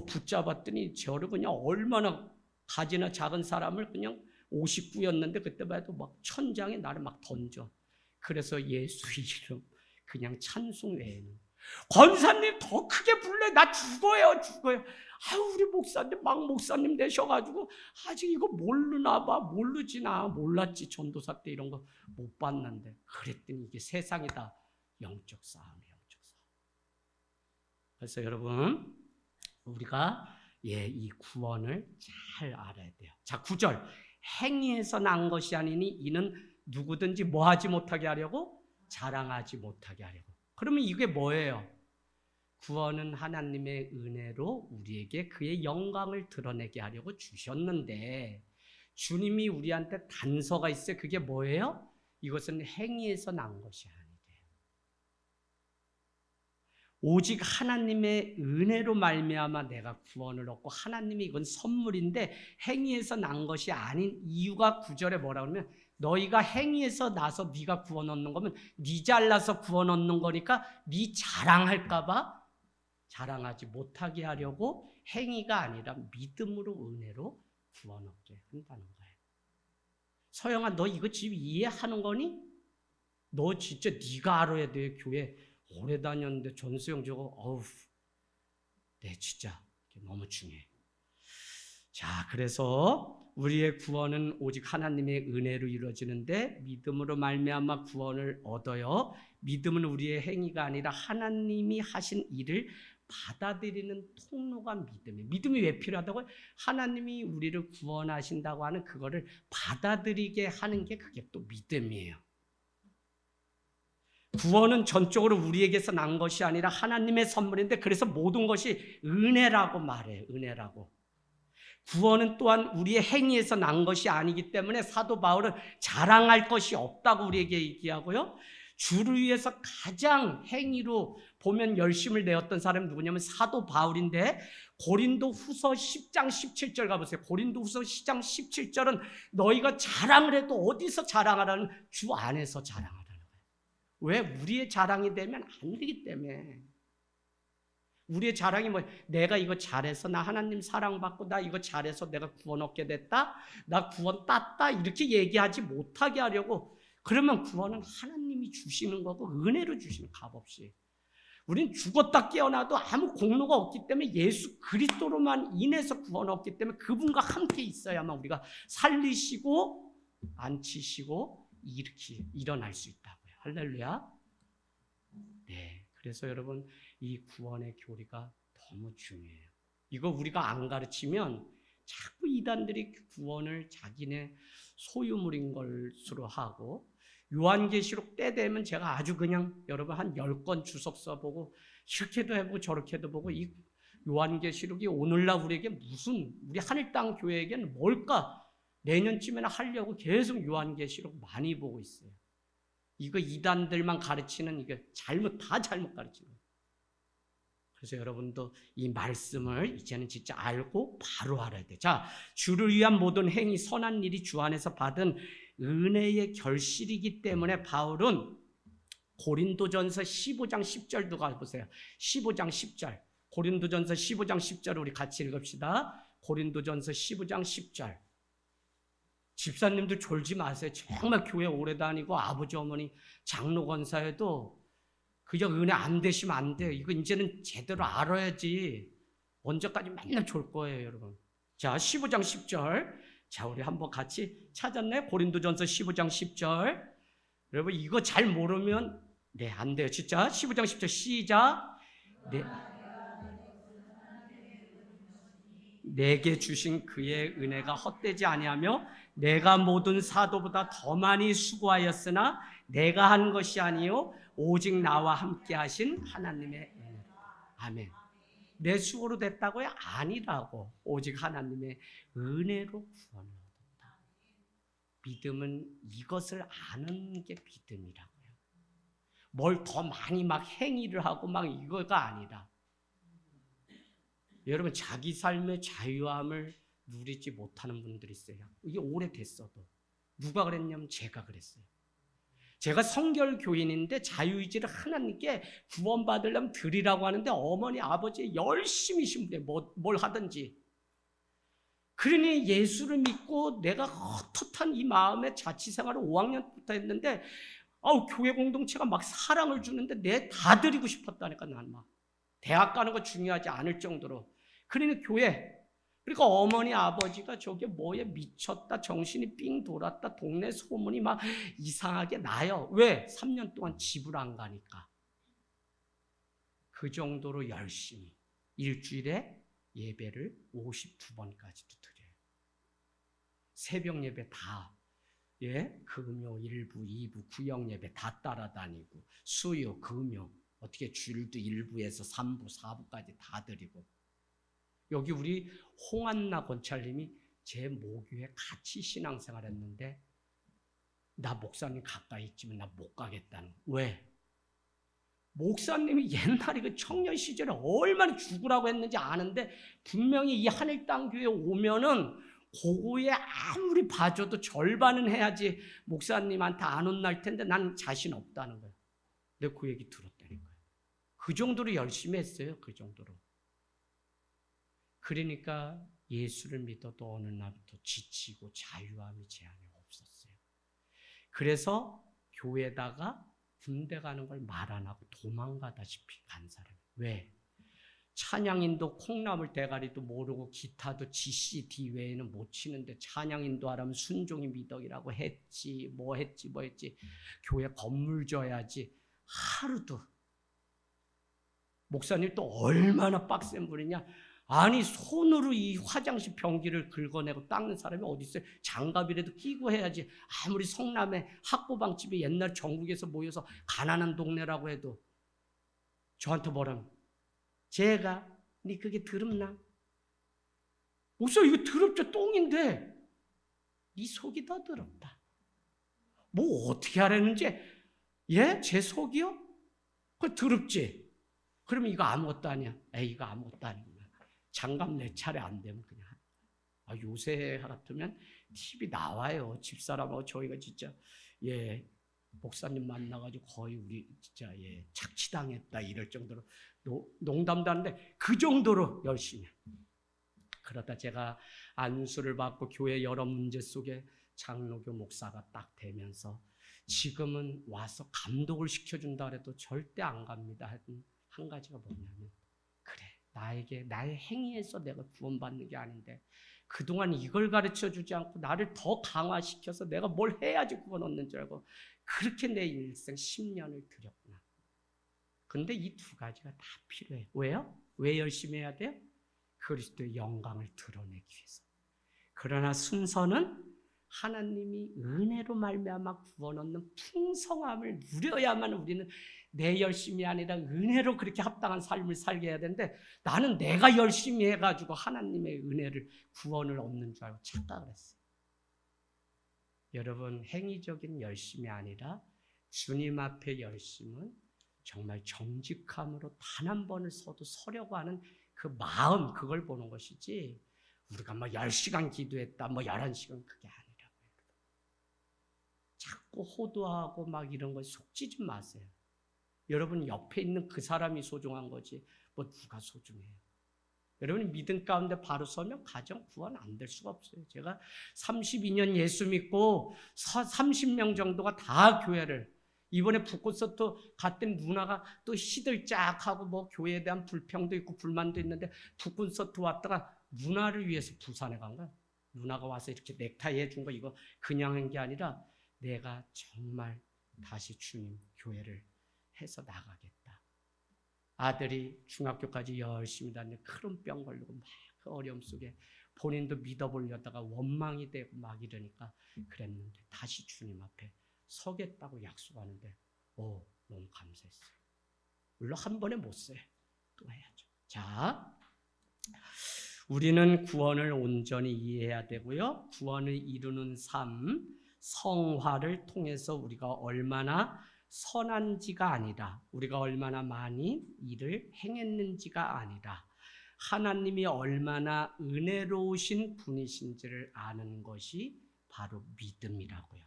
Speaker 1: 붙잡았더니 저를 그냥 얼마나 가지나 작은 사람을 그냥 59였는데 그때만 해도 막 천장에 나를 막 던져. 그래서 예수 이름 그냥 찬송 외에는 권사님 더 크게 불래 나 죽어요. 우리 목사님 막 목사님 되셔가지고 아직 이거 모르나 봐. 몰랐지. 전도사 때 이런 거 못 봤는데. 그랬더니 이게 세상이다. 영적 싸움이에요. 영적 싸움. 그래서 여러분 우리가 이 구원을 잘 알아야 돼요. 자, 9절. 행위에서 난 것이 아니니 이는 누구든지 뭐하지 못하게 하려고? 자랑하지 못하게 하려고. 그러면 이게 뭐예요? 구원은 하나님의 은혜로 우리에게 그의 영광을 드러내게 하려고 주셨는데 주님이 우리한테 단서가 있어요. 그게 뭐예요? 이것은 행위에서 난 것이 아니래요. 오직 하나님의 은혜로 말미암아 내가 구원을 얻고 하나님이 이건 선물인데 행위에서 난 것이 아닌 이유가 9절에 뭐라 그러면 너희가 행위에서 나서 네가 구원 얻는 거면 네 잘나서 구원 얻는 거니까 네 자랑할까 봐 자랑하지 못하게 하려고 행위가 아니라 믿음으로 은혜로 구원 얻게 한다는 거예요. 서영아 너 이거 지금 이해하는 거니? 너 진짜 네가 알아야 돼. 교회 오래 다녔는데 전수영 저거 네 진짜 너무 중요해. 자, 그래서 우리의 구원은 오직 하나님의 은혜로 이루어지는데 믿음으로 말미암아 구원을 얻어요. 믿음은 우리의 행위가 아니라 하나님이 하신 일을 받아들이는 통로가 믿음이에요. 믿음이 왜 필요하다고요? 하나님이 우리를 구원하신다고 하는 그거를 받아들이게 하는 게 그게 또 믿음이에요. 구원은 전적으로 우리에게서 난 것이 아니라 하나님의 선물인데 그래서 모든 것이 은혜라고 말해요. 은혜라고. 구원은 또한 우리의 행위에서 난 것이 아니기 때문에 사도 바울은 자랑할 것이 없다고 우리에게 얘기하고요. 주를 위해서 가장 행위로 보면 열심을 내었던 사람이 누구냐면 사도 바울인데 고린도 후서 10장 17절 가보세요. 고린도 후서 10장 17절은 너희가 자랑을 해도 어디서 자랑하라는 주 안에서 자랑하라는 거예요. 왜? 우리의 자랑이 되면 안 되기 때문에. 우리의 자랑이 내가 이거 잘해서 나 하나님 사랑받고 나 이거 잘해서 내가 구원 얻게 됐다. 나 구원 땄다. 이렇게 얘기하지 못하게 하려고. 그러면 구원은 하나님이 주시는 거고 은혜로 주시는 값없이. 우린 죽었다 깨어나도 아무 공로가 없기 때문에 예수 그리스도로만 인해서 구원 얻기 때문에 그분과 함께 있어야만 우리가 살리시고 앉히시고 이렇게 일어날 수 있다고요. 할렐루야. 네, 그래서 여러분 이 구원의 교리가 너무 중요해요. 이거 우리가 안 가르치면 자꾸 이단들이 구원을 자기네 소유물인 것으로 하고 요한계시록 때 되면 제가 아주 그냥 여러분 한 10권 주석 써보고 이렇게도 해보고 저렇게도 보고 이 요한계시록이 오늘날 우리에게 무슨 우리 하늘땅 교회에게는 뭘까 내년쯤에는 하려고 계속 요한계시록 많이 보고 있어요. 이거 이단들만 가르치는 이게 다 잘못 가르치는 거예요. 그래서 여러분도 이 말씀을 이제는 진짜 알고 바로 알아야 돼. 자, 주를 위한 모든 행위 선한 일이 주 안에서 받은 은혜의 결실이기 때문에 바울은 고린도전서 15장 10절도 가보세요. 15장 10절. 고린도전서 15장 10절 우리 같이 읽읍시다. 고린도전서 15장 10절. 집사님들 졸지 마세요. 정말 교회 오래 다니고 아버지 어머니 장로 권사에도 그저 은혜 안 되시면 안 돼요. 이거 이제는 제대로 알아야지. 언제까지 맨날 졸 거예요, 여러분. 자, 15장 10절. 자, 우리 한번 같이 찾았나요? 고린도전서 15장 10절. 여러분 이거 잘 모르면 안 돼요. 진짜 15장 10절 시작. 내게 주신 그의 은혜가 헛되지 아니하며 내가 모든 사도보다 더 많이 수고하였으나 내가 한 것이 아니요 오직 나와 함께 하신 하나님의 은혜. 아멘. 내 수고로 됐다고요? 아니라고. 오직 하나님의 은혜로 구원을 얻었다. 믿음은 이것을 아는 게 믿음이라고요. 뭘 더 많이 막 행위를 하고 막 이거가 아니라 여러분 자기 삶의 자유함을 누리지 못하는 분들이 있어요. 이게 오래됐어도. 누가 그랬냐면 제가 그랬어요. 제가 성결교인인데 자유의지를 하나님께 구원받으려면 드리라고 하는데 어머니 아버지 열심히 심부려 뭘 하든지. 그러니 예수를 믿고 내가 헛헛한 이 마음에 자취생활을 5학년부터 했는데 교회 공동체가 막 사랑을 주는데 내 다 드리고 싶었다니까. 난 막 대학 가는 거 중요하지 않을 정도로. 그러니 교회, 그러니까 어머니 아버지가 저게 뭐에 미쳤다, 정신이 삥 돌았다, 동네 소문이 막 이상하게 나요. 왜? 3년 동안 집을 안 가니까. 그 정도로 열심히 일주일에 예배를 52번까지도 드려요. 새벽 예배 다, 금요 1부, 2부, 구역 예배 다 따라다니고, 수요, 금요, 어떻게 주일도 1부에서 3부, 4부까지 다 드리고. 여기 우리 홍한나 권찰님이 제 모교에 같이 신앙생활 했는데, 나 목사님 가까이 있지만 나 못 가겠다는. 왜? 목사님이 옛날에 그 청년 시절에 얼마나 죽으라고 했는지 아는데, 분명히 이 하늘땅교회 오면은 그거에 아무리 봐줘도 절반은 해야지 목사님한테 안 혼날 텐데 난 자신 없다는 거예요. 내가 그 얘기 들었다니까요. 그 정도로 열심히 했어요. 그 정도로. 그러니까 예수를 믿어도 어느 날부터 지치고 자유함이 제 안에 없었어요. 그래서 교회에다가 군대 가는 걸 말 안 하고 도망가다시피 간 사람이에요. 왜? 찬양인도 콩나물 대가리도 모르고 기타도 GCD 외에는 못 치는데 찬양인도 하라면 순종이 미덕이라고 했지 뭐 했지 교회 건물 져야지. 하루도. 목사님 또 얼마나 빡센 분이냐. 아니 손으로 이 화장실 변기를 긁어내고 닦는 사람이 어디 있어요. 장갑이라도 끼고 해야지. 아무리 성남의 학고방집이 옛날 전국에서 모여서 가난한 동네라고 해도 저한테 뭐라면 제가 니 그게 더럽나? 목사 이거 더럽죠. 똥인데 니 속이 더 더럽다. 뭐 어떻게 하라는지. 제 속이요? 그거 더럽지. 그러면 이거 아무것도 아니야. 이거 아무것도 아니야. 장갑 내 차례 안 되면 그냥. 요새 같으면 TV 나와요. 집사람하고 저희가 진짜 목사님 만나가지고 거의 우리 진짜 착취당했다 이럴 정도로 농담도 하는데 그 정도로 열심히. 그러다 제가 안수를 받고 교회 여러 문제 속에 장로교 목사가 딱 되면서 지금은 와서 감독을 시켜준다 해도 절대 안 갑니다. 한 가지가 뭐냐면 그래 나에게 나의 행위에서 내가 구원받는 게 아닌데 그동안 이걸 가르쳐주지 않고 나를 더 강화시켜서 내가 뭘 해야지 구원 얻는 줄 알고 그렇게 내 일생 10년을 들였구나. 근데 이 두 가지가 다 필요해. 왜요? 왜 열심히 해야 돼요? 그리스도의 영광을 드러내기 위해서. 그러나 순서는 하나님이 은혜로 말미암아 구원 얻는 풍성함을 누려야만 우리는 내 열심이 아니라 은혜로 그렇게 합당한 삶을 살게 해야 되는데 나는 내가 열심히 해가지고 하나님의 은혜를 구원을 얻는 줄 알고 착각을 했어요. 여러분 행위적인 열심이 아니라 주님 앞에 열심은 정말 정직함으로 단 한 번을 서도 서려고 하는 그 마음 그걸 보는 것이지 우리가 10시간 기도했다 11시간 그게 아니라고요. 자꾸 호도하고 이런 거에 속지 좀 마세요. 여러분 옆에 있는 그 사람이 소중한 거지 누가 소중해요. 여러분이 믿음 가운데 바로 서면 가정 구원 안 될 수가 없어요. 제가 32년 예수 믿고 30명 정도가 다 교회를 이번에 북콘서트 갔던 누나가 또 시들짝하고 교회에 대한 불평도 있고 불만도 있는데 북콘서트 왔다가 누나를 위해서 부산에 간 거야. 누나가 와서 이렇게 넥타이 해준 거 이거 그냥 한 게 아니라 내가 정말 다시 주님 교회를 해서 나가겠다. 아들이 중학교까지 열심히 다니는 큰 병 걸리고 그 어려움 속에 본인도 믿어보려다가 원망이 되고 이러니까 그랬는데 다시 주님 앞에 서겠다고 약속하는데 너무 감사했어요. 물론 한 번에 못 써요. 또 해야죠. 자, 우리는 구원을 온전히 이해해야 되고요. 구원을 이루는 삶, 성화를 통해서 우리가 얼마나 선한지가 아니라 우리가 얼마나 많이 일을 행했는지가 아니라 하나님이 얼마나 은혜로우신 분이신지를 아는 것이 바로 믿음이라고요.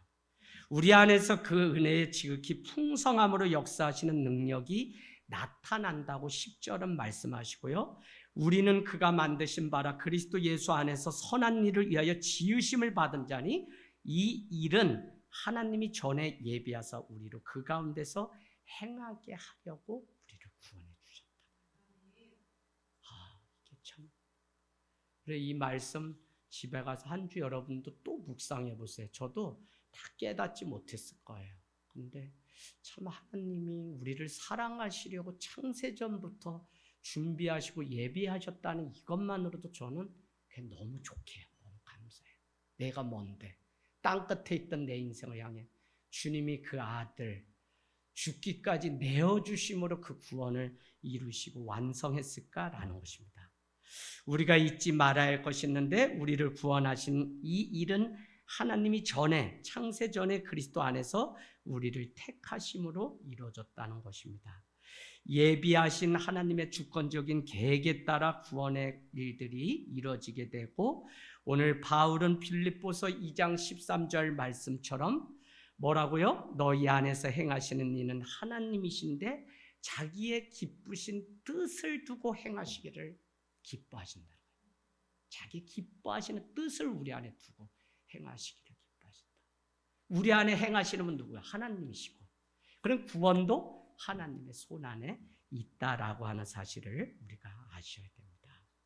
Speaker 1: 우리 안에서 그 은혜의 지극히 풍성함으로 역사하시는 능력이 나타난다고 10절은 말씀하시고요. 우리는 그가 만드신 바라 그리스도 예수 안에서 선한 일을 위하여 지으심을 받은 자니 이 일은 하나님이 전에 예비하사 우리로 그 가운데서 행하게 하려고 우리를 구원해 주셨다. 이게 참. 그래, 이 말씀 집에 가서 한 주 여러분도 또 묵상해 보세요. 저도 다 깨닫지 못했을 거예요. 근데 참 하나님이 우리를 사랑하시려고 창세전부터 준비하시고 예비하셨다는 이것만으로도 저는 그냥 너무 좋게요. 너무 감사해요. 내가 뭔데? 땅 끝에 있던 내 인생을 향해 주님이 그 아들 죽기까지 내어주심으로 그 구원을 이루시고 완성했을까라는 것입니다. 우리가 잊지 말아야 할 것이 있는데 우리를 구원하신 이 일은 하나님이 전에 창세 전에 그리스도 안에서 우리를 택하심으로 이루어졌다는 것입니다. 예비하신 하나님의 주권적인 계획에 따라 구원의 일들이 이루어지게 되고 오늘 바울은 빌립보서 2장 13절 말씀처럼 뭐라고요? 너희 안에서 행하시는 이는 하나님이신데 자기의 기쁘신 뜻을 두고 행하시기를 기뻐하신다. 자기 기뻐하시는 뜻을 우리 안에 두고 행하시기를 기뻐하신다. 우리 안에 행하시는 분 누구야? 하나님이시고 그럼 구원도 하나님의 손 안에 있다라고 하는 사실을 우리가 아셔야 됩니다.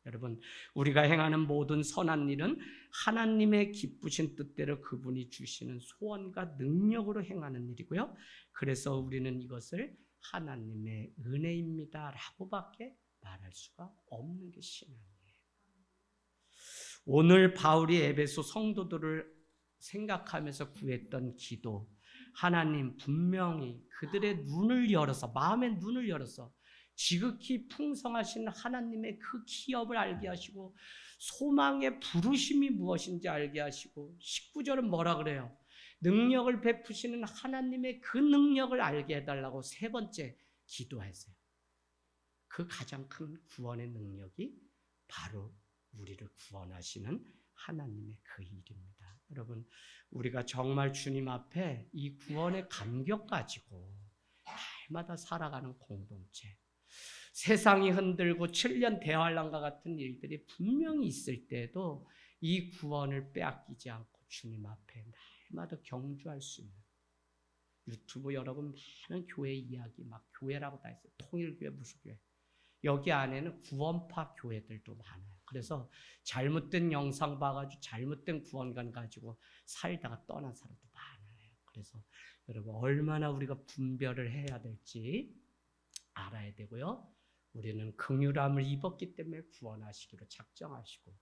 Speaker 1: 여러분, 우리가 행하는 모든 선한 일은 하나님의 기쁘신 뜻대로 그분이 주시는 소원과 능력으로 행하는 일이고요. 그래서 우리는 이것을 하나님의 은혜입니다 라고밖에 말할 수가 없는 게 신앙이에요. 오늘 바울이 에베소 성도들을 생각하면서 구했던 기도, 하나님 분명히 그들의 눈을 열어서 마음의 눈을 열어서 지극히 풍성하신 하나님의 그 기업을 알게 하시고 소망의 부르심이 무엇인지 알게 하시고 19절은 뭐라 그래요? 능력을 베푸시는 하나님의 그 능력을 알게 해달라고 세 번째 기도했어요. 그 가장 큰 구원의 능력이 바로 우리를 구원하시는 하나님의 그 일입니다. 여러분, 우리가 정말 주님 앞에 이 구원의 감격 가지고 날마다 살아가는 공동체, 세상이 흔들고 7년 대환란과 같은 일들이 분명히 있을 때도 이 구원을 빼앗기지 않고 주님 앞에 날마다 경주할 수 있는 유튜브 여러분 많은 교회 이야기 막 교회라고 다 있어요. 통일교회 무슨 교회. 여기 안에는 구원파 교회들도 많아요. 그래서 잘못된 영상 봐가지고 잘못된 구원관 가지고 살다가 떠난 사람도 많아요. 그래서 여러분 얼마나 우리가 분별을 해야 될지 알아야 되고요. 우리는 긍휼함을 입었기 때문에 구원하시기로 작정하시고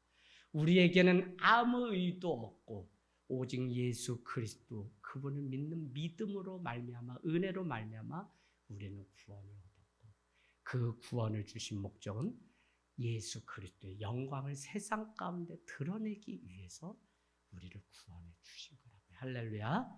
Speaker 1: 우리에게는 아무 의도 없고 오직 예수 그리스도 그분을 믿는 믿음으로 말미암아 은혜로 말미암아 우리는 구원을 얻었고 그 구원을 주신 목적은 예수 그리스도의 영광을 세상 가운데 드러내기 위해서 우리를 구원해 주신 거라고요. 할렐루야.